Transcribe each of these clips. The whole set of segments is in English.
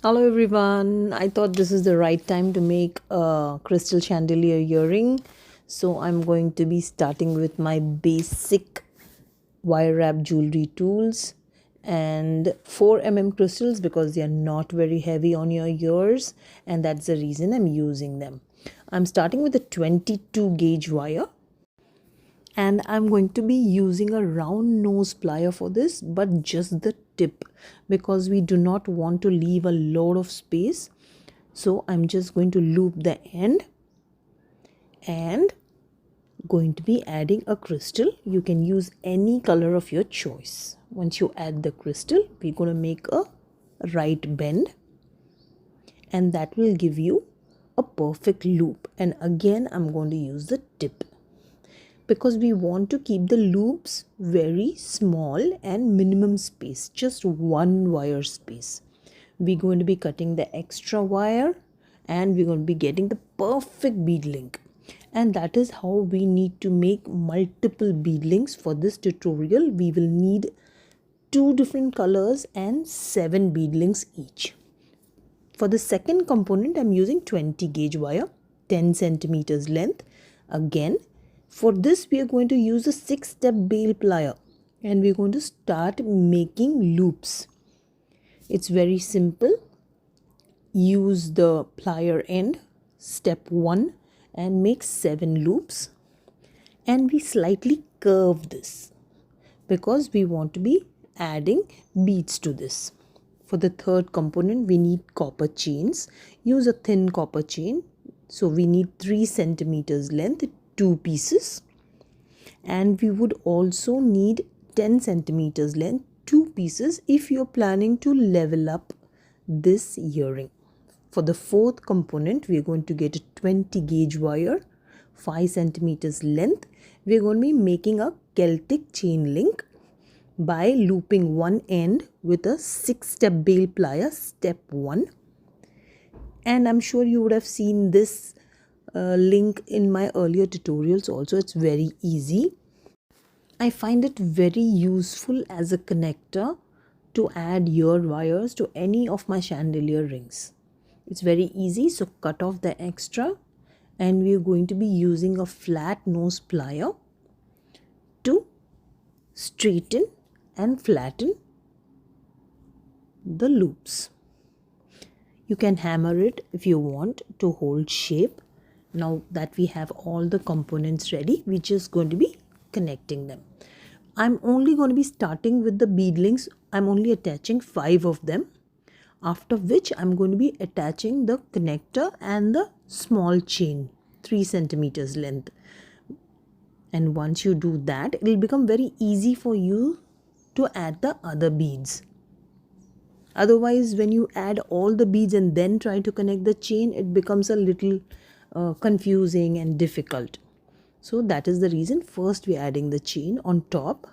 Hello everyone. I thought this is the right time to make a crystal chandelier earring. So I'm going to be starting with my basic wire wrap jewelry tools and 4 crystals because they are not very heavy on your ears, and that's the reason I'm using them. I'm starting with a 22 gauge wire, and I'm going to be using a round nose plier for this, but just the tip because we do not want to leave a lot of space. So I'm just going to loop the end and going to be adding a crystal. You can use any color of your choice. Once you add the crystal, we're going to make a right bend, and that will give you a perfect loop. And again, I'm going to use the tip because we want to keep the loops very small and minimum space, just one wire space. We're going to be cutting the extra wire and we're going to be getting the perfect bead link. And that is how we need to make multiple bead links for this tutorial. We will need 2 different colors and 7 bead links each. For the second component, I'm using 20 gauge wire, 10 centimeters length. Again, for this, we are going to use a 6-step bail plier and we're going to start making loops. It's very simple. Use the plier end, step 1, and make 7 loops. And we slightly curve this because we want to be adding beads to this. For the third component, we need copper chains. Use a thin copper chain. So we need 3 centimeters length, 2 pieces. And we would also need 10 centimeters length, 2 pieces if you're planning to level up this earring. For the fourth component, we're going to get a 20 gauge wire, 5 centimeters length. We're going to be making a Celtic chain link by looping one end with a 6-step bail plier, step 1. And I'm sure you would have seen this link in my earlier tutorials also. It's very easy. I find it very useful as a connector to add ear wires to any of my chandelier rings. It's very easy, so cut off the extra, and we're going to be using a flat nose plier to straighten and flatten the loops. You can hammer it if you want to hold shape. Now that we have all the components ready, we're just going to be connecting them. I'm only going to be starting with the bead links. I'm only attaching 5 of them, after which I'm going to be attaching the connector and the small chain, 3 centimeters length. And once you do that, it will become very easy for you to add the other beads. Otherwise, when you add all the beads and then try to connect the chain, it becomes a little confusing and difficult. So that is the reason first we're adding the chain on top.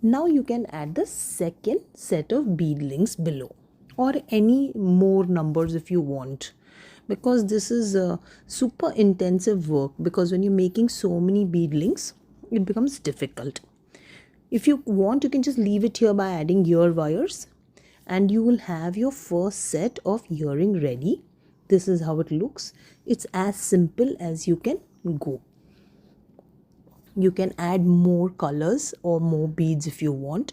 Now you can add the second set of bead links below, or any more numbers if you want, because this is a super intensive work, because when you're making so many bead links, it becomes difficult. If you want, you can just leave it here by adding ear wires, and you will have your first set of earring ready. This is how it looks. It's as simple as you can go. You can add more colors or more beads if you want.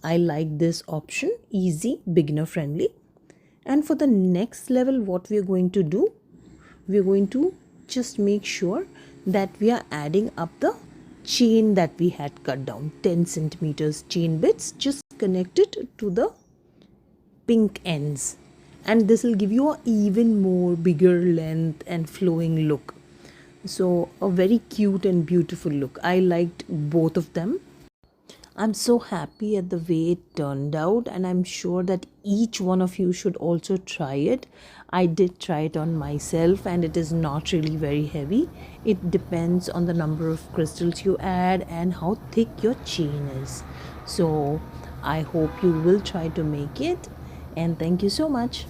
I like this option, easy, beginner friendly. And for the next level, what we are going to do, we are going to just make sure that we are adding up the chain that we had cut down, 10 centimeters chain bits. Just connect it to the pink ends, and this will give you an even more bigger length and flowing look. So a very cute and beautiful look. I liked both of them. I'm so happy at the way it turned out, and I'm sure that each one of you should also try it. I did try it on myself, and it is not really very heavy. It depends on the number of crystals you add and how thick your chain is. So I hope you will try to make it, and thank you so much.